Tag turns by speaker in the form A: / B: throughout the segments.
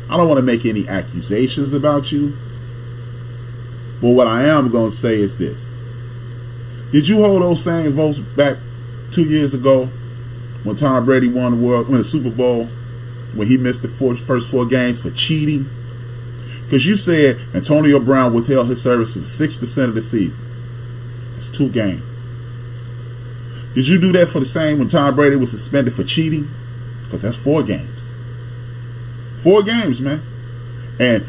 A: I don't want to make any accusations about you, but what I am going to say is this. Did you hold those same votes back 2 years ago when Tom Brady won the Super Bowl, when he missed the first 4 games for cheating? Because you said Antonio Brown withheld his services for 6% of the season. That's 2 games. Did you do that for the same when Tom Brady was suspended for cheating? Because that's 4 games. 4 games, man. And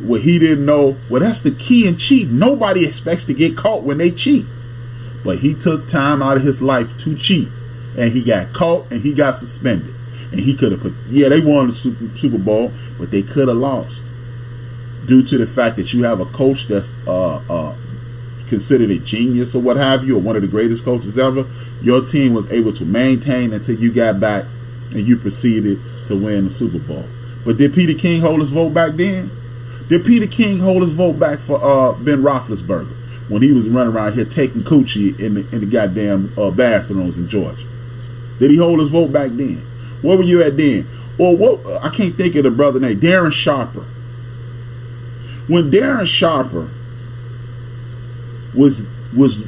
A: what he didn't know, well, that's the key in cheating. Nobody expects to get caught when they cheat. But he took time out of his life to cheat. And he got caught and he got suspended. And he could have they won the Super Bowl, but they could have lost. Due to the fact that you have a coach that's considered a genius or what have you, or one of the greatest coaches ever, your team was able to maintain until you got back and you proceeded to win the Super Bowl. But did Peter King hold his vote back then? Did Peter King hold his vote back for Ben Roethlisberger when he was running around here taking coochie in the goddamn bathrooms in Georgia? Did he hold his vote back then? Where were you at then? Or what? I can't think of the brother name. Darren Sharper. When Darren Sharper was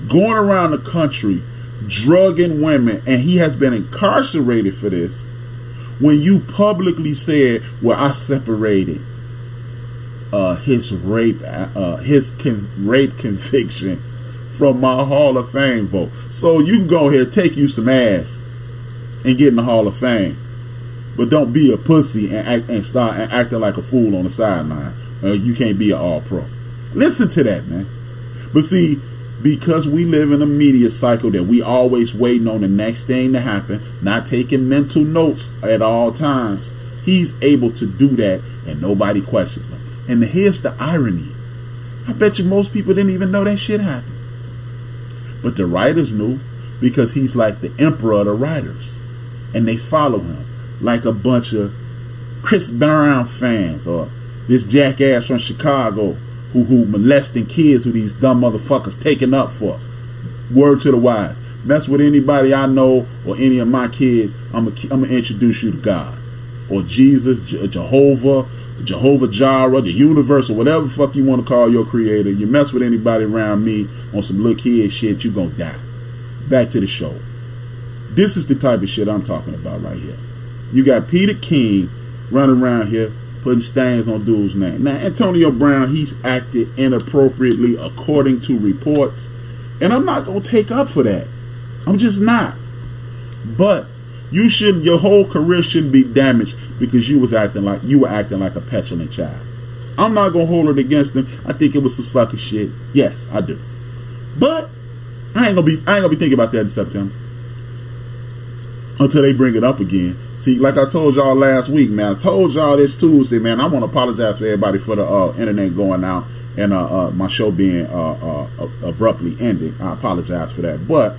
A: going around the country drugging women, and he has been incarcerated for this, when you publicly said, well, I separated his rape conviction from my Hall of Fame vote, so you can go ahead, take you some ass and get in the Hall of Fame, but don't be a pussy and start acting like a fool on the sideline. You can't be an all-pro. Listen to that, man. But see, because we live in a media cycle that we always waiting on the next thing to happen, not taking mental notes at all times, he's able to do that and nobody questions him. And here's the irony. I bet you most people didn't even know that shit happened. But the writers knew, because he's like the emperor of the writers. And they follow him like a bunch of Chris Brown fans or this jackass from Chicago who molesting kids who these dumb motherfuckers taking up for. Word to the wise. Mess with anybody I know or any of my kids, I'm gonna introduce you to God. Or Jesus, Jehovah Jireh, the universe, or whatever the fuck you want to call your creator. You mess with anybody around me on some little kid shit, you gonna die. Back to the show. This is the type of shit I'm talking about right here. You got Peter King running around here putting stains on dude's name. Now, Antonio Brown, he's acted inappropriately according to reports, and I'm not going to take up for that. I'm just not. But your whole career shouldn't be damaged because you were acting like a petulant child. I'm not going to hold it against him. I think it was some sucker shit. Yes, I do. But I ain't gonna be thinking about that in September until they bring it up again. See, like I told y'all last week, man. I told y'all this Tuesday, man. I want to apologize for everybody for the internet going out and my show being abruptly ended. I apologize for that, but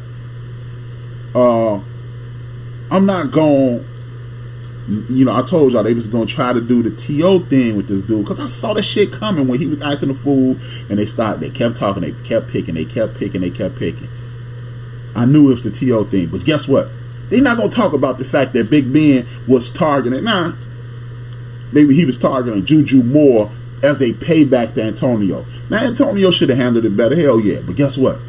A: I'm not going. I told y'all they was gonna try to do the TO thing with this dude because I saw that shit coming when he was acting a fool, and they kept talking, they kept picking. I knew it was the TO thing, but guess what? They're not gonna talk about the fact that Big Ben was targeting. Maybe he was targeting Juju more as a payback to Antonio. Now Antonio should have handled it better, hell yeah. But guess what?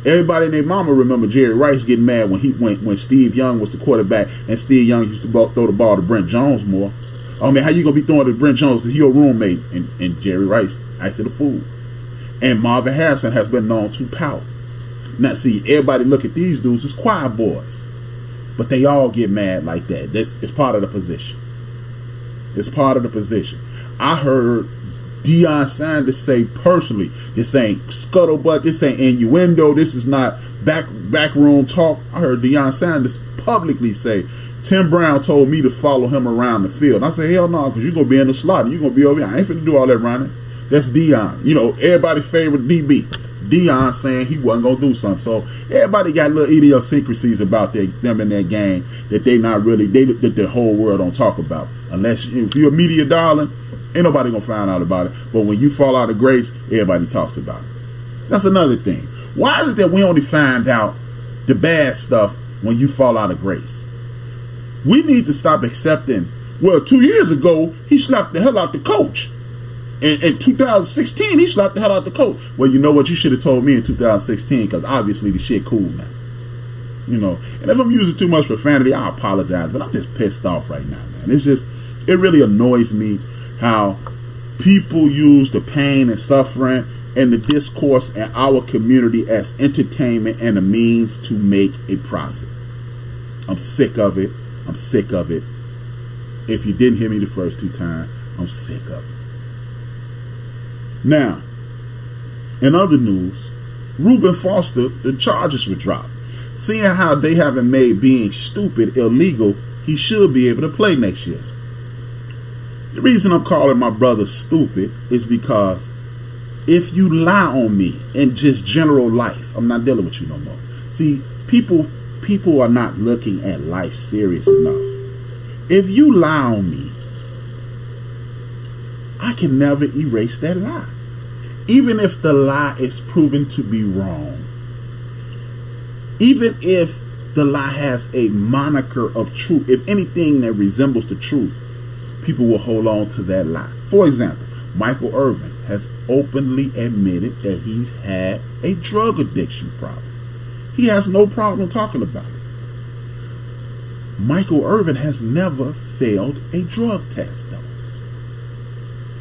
A: Everybody and their mama remember Jerry Rice getting mad when Steve Young was the quarterback and Steve Young used to throw the ball to Brent Jones more. Oh man, how you gonna be throwing it to Brent Jones because he your roommate? And Jerry Rice acted a fool. And Marvin Harrison has been known to pout. Now see, everybody look at these dudes as choir boys, but they all get mad like that. It's part of the position. It's part of the position. I heard Deion Sanders say personally, this ain't scuttlebutt, this ain't innuendo, this is not backroom talk. I heard Deion Sanders publicly say, Tim Brown told me to follow him around the field. And I say, hell no, because you're going to be in the slot. You're going to be over here. I ain't finna do all that running. That's Deion. Everybody's favorite DB. Deion saying he wasn't going to do something. So everybody got little idiosyncrasies about them in their game that they not really, that the whole world don't talk about. Unless, if you're a media darling, ain't nobody gonna find out about it. But when you fall out of grace, everybody talks about it. That's another thing. Why is it that we only find out the bad stuff when you fall out of grace? We need to stop accepting Well, 2 years ago, he slapped the hell out the coach. In 2016, he slapped the hell out the coach. Well, you know what? You should have told me in 2016, because obviously the shit cool now. You know, and if I'm using too much profanity, I apologize, but I'm just pissed off right now, man. It really annoys me how people use the pain and suffering and the discourse in our community as entertainment and a means to make a profit. I'm sick of it. I'm sick of it. If you didn't hear me the first 2 times, I'm sick of it. Now, in other news, Reuben Foster, the charges were dropped. Seeing how they haven't made being stupid illegal, he should be able to play next year. The reason I'm calling my brother stupid is because if you lie on me in just general life, I'm not dealing with you no more. See, people are not looking at life serious enough. If you lie on me, I can never erase that lie. Even if the lie is proven to be wrong. Even if the lie has a moniker of truth, if anything that resembles the truth, people will hold on to that lie. For example, Michael Irvin has openly admitted that he's had a drug addiction problem. He has no problem talking about it. Michael Irvin has never failed a drug test, though.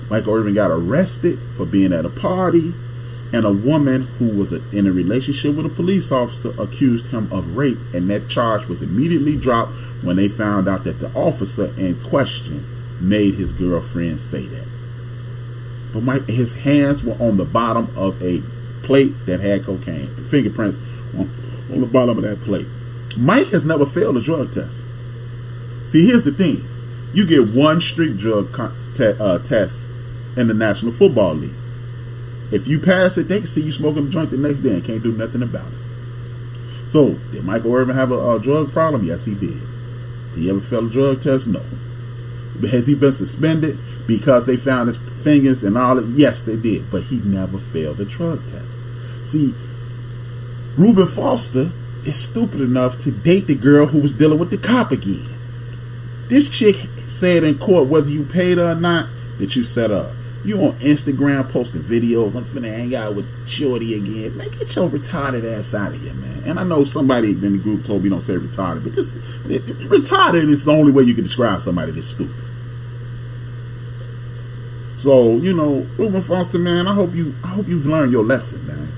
A: Michael Irvin got arrested for being at a party, and a woman who was in a relationship with a police officer accused him of rape, and that charge was immediately dropped when they found out that the officer in question made his girlfriend say that. But his hands were on the bottom of a plate that had cocaine, fingerprints on the bottom of that plate. Mike has never failed a drug test. See, here's the thing. You get one street drug test in the National Football League. If you pass it, they can see you smoking a joint the next day and can't do nothing about it. So, did Michael Irvin have a drug problem? Yes, he did. Did he ever fail a drug test? No. Has he been suspended because they found his fingers and all that? Yes, they did. But he never failed a drug test. See, Reuben Foster is stupid enough to date the girl who was dealing with the cop again. This chick said in court, whether you paid her or not, that you set up. You on Instagram posting videos, I'm finna hang out with Shorty again. Man, get your retarded ass out of here, man. And I know somebody in the group told me don't say retarded, but retarded is the only way you can describe somebody that's stupid. So, you know, Reuben Foster, man, I hope you've learned your lesson, man.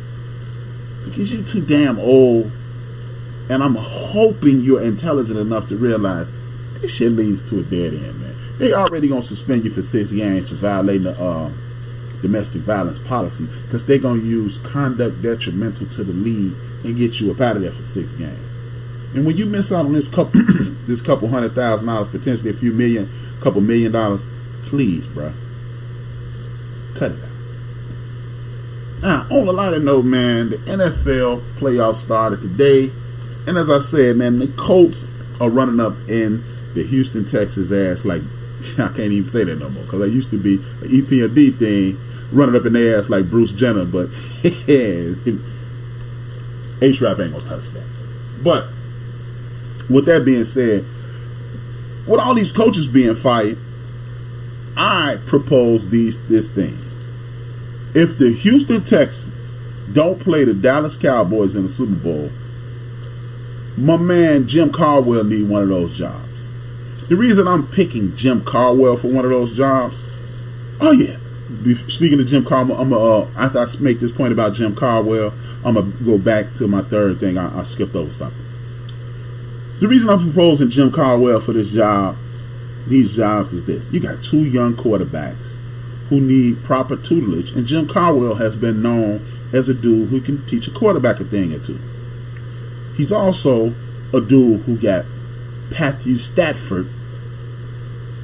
A: Because you're too damn old, and I'm hoping you're intelligent enough to realize this shit leads to a dead end, man. They already gonna suspend you for 6 games for violating the domestic violence policy, because they're gonna use conduct detrimental to the league and get you up out of there for 6 games. And when you miss out on this couple $100,000, potentially a couple million dollars, please, bruh, cut it out. Now, on a lighter note, man, the NFL playoffs started today, and as I said, man, the Colts are running up in the Houston, Texas ass like, I can't even say that no more, because I used to be an EP&D thing, running up in their ass like Bruce Jenner, but H-Rap ain't gonna touch that. But with that being said, with all these coaches being fired, I propose this thing. If the Houston Texans don't play the Dallas Cowboys in the Super Bowl, my man Jim Caldwell need one of those jobs. The reason I'm picking Jim Caldwell for one of those jobs, oh yeah, speaking of Jim Caldwell, after I make this point about Jim Caldwell, I'm going to go back to my third thing. I skipped over something. The reason I'm proposing Jim Caldwell for these jobs is this. You got 2 young quarterbacks who need proper tutelage, and Jim Caldwell has been known as a dude who can teach a quarterback a thing or two. He's also a dude who got Matthew Stafford,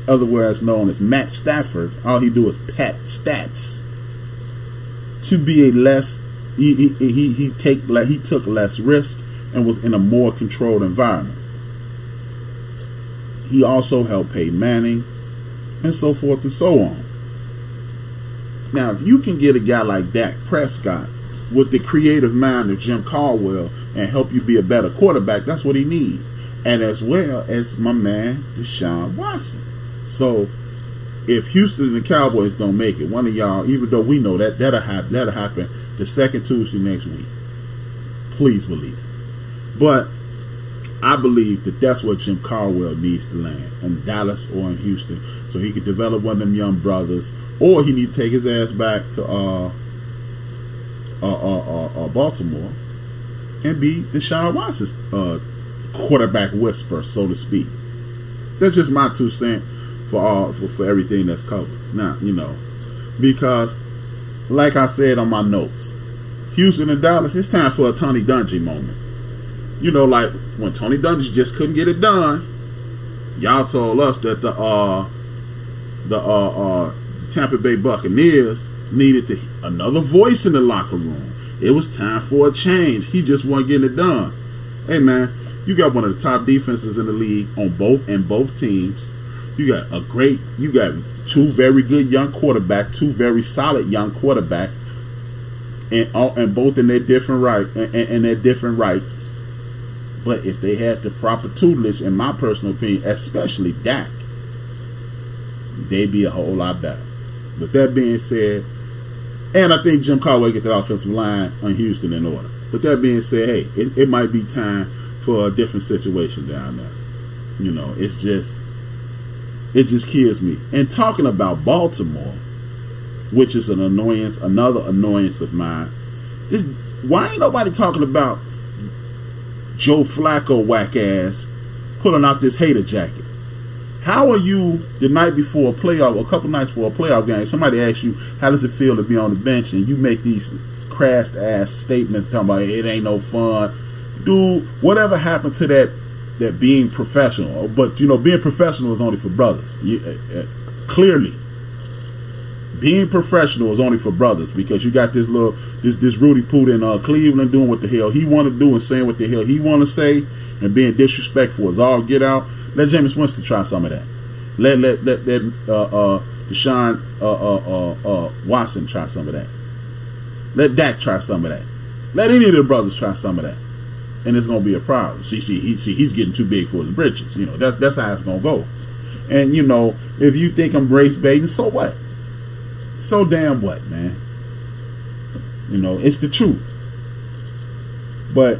A: otherwise known as Matt Stafford. All he do is pat stats. To be a less, he took less risk and was in a more controlled environment. He also helped Peyton Manning, and so forth and so on. Now, if you can get a guy like Dak Prescott with the creative mind of Jim Caldwell and help you be a better quarterback, that's what he needs. And as well as my man Deshaun Watson. So if Houston and the Cowboys don't make it, one of y'all, even though we know that'll happen the second Tuesday next week. Please believe it. But I believe that that's what Jim Caldwell needs to land, in Dallas or in Houston, so he could develop one of them young brothers, or he need to take his ass back to Baltimore and be Deshaun Watson's quarterback whisperer, so to speak. That's just my 2 cents for everything that's covered. Now, because like I said on my notes, Houston and Dallas, it's time for a Tony Dungy moment. Like when Tony Dungy just couldn't get it done, y'all told us that the Tampa Bay Buccaneers needed another voice in the locker room. It was time for a change. He just wasn't getting it done. Hey man, you got one of the top defenses in the league on both teams. You got 2 very good young quarterbacks, 2 very solid young quarterbacks, and both in their different rights. But if they had the proper tutelage, in my personal opinion, especially Dak, they'd be a whole lot better. With that being said, and I think Jim Caldwell get that offensive line on Houston in order. With that being said, hey, it might be time for a different situation down there. It just kills me. And talking about Baltimore, which is another annoyance of mine. Why ain't nobody talking about Joe Flacco whack ass pulling out this hater jacket? How are you the night before a couple nights before a playoff game? Somebody asks you, how does it feel to be on the bench, and you make these crass ass statements talking about it ain't no fun, dude. Whatever happened to that being professional? But being professional is only for brothers. Clearly, being professional is only for brothers, because you got this Rudy Poot in Cleveland doing what the hell he want to do and saying what the hell he want to say and being disrespectful as all get out. Let Jameis Winston try some of that. Let Deshaun Watson try some of that. Let Dak try some of that. Let any of the brothers try some of that, and it's gonna be a problem. He's getting too big for his britches. That's how it's gonna go. And if you think I'm race baiting, so what? So damn what, man? It's the truth. But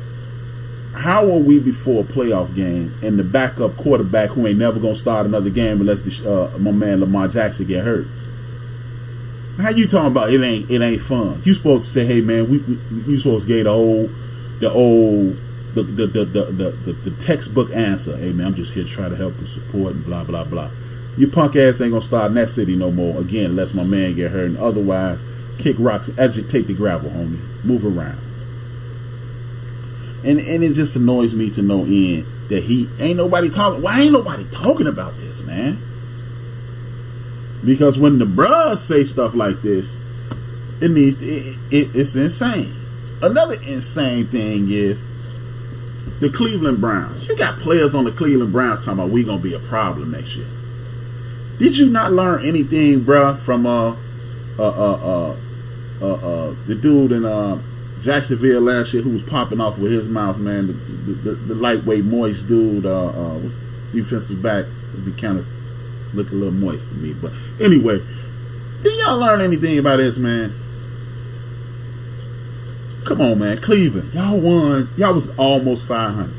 A: how are we before a playoff game and the backup quarterback who ain't never gonna start another game unless my man Lamar Jackson get hurt? How you talking about it ain't fun? You supposed to say, hey man, you supposed to get the textbook answer. Hey man, I'm just here to try to help and support and blah blah blah. Your punk ass ain't gonna start in that city no more again unless my man get hurt, and otherwise kick rocks and agitate the gravel, homie. Move around. And it just annoys me to no end that ain't nobody talking. Why ain't nobody talking about this, man? Because when the bros say stuff like this, it's insane. Another insane thing is the Cleveland Browns. You got players on the Cleveland Browns talking about we gonna be a problem next year. Did you not learn anything, bruh, from the dude in Jacksonville last year who was popping off with his mouth, man? The lightweight, moist dude, was defensive back. He kind of look a little moist to me, but anyway, did y'all learn anything about this, man? Come on, man, Cleveland, y'all won. Y'all was almost 500,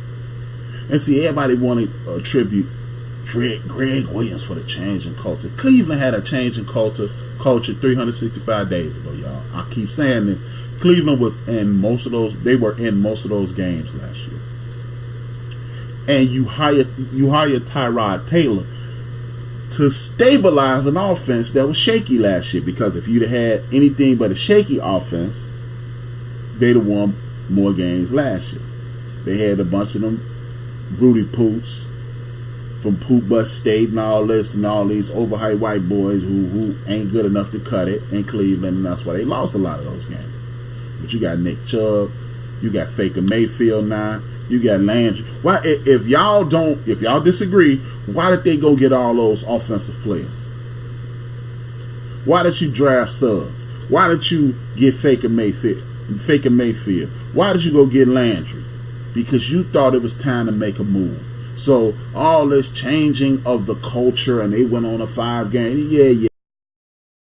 A: and see, everybody wanted a tribute. Greg Williams for the change in culture. Cleveland had a change in culture 365 days ago, y'all. I keep saying this. Cleveland was in most of those. They were in most of those games last year. And you hired Tyrod Taylor to stabilize an offense that was shaky last year. Because if you'd have had anything but a shaky offense, they'd have won more games last year. They had a bunch of them Rudy Poots from Poop Bust State and all this and all these overhyped white boys who ain't good enough to cut it in Cleveland, and that's why they lost a lot of those games. But you got Nick Chubb, you got Faker Mayfield now, you got Landry. Why, if y'all disagree, why did they go get all those offensive players? Why did you draft Suggs? Why did you get Faker Mayfield? Why did you go get Landry? Because you thought it was time to make a move. So all this changing of the culture, and they went on a 5 game. Yeah, yeah.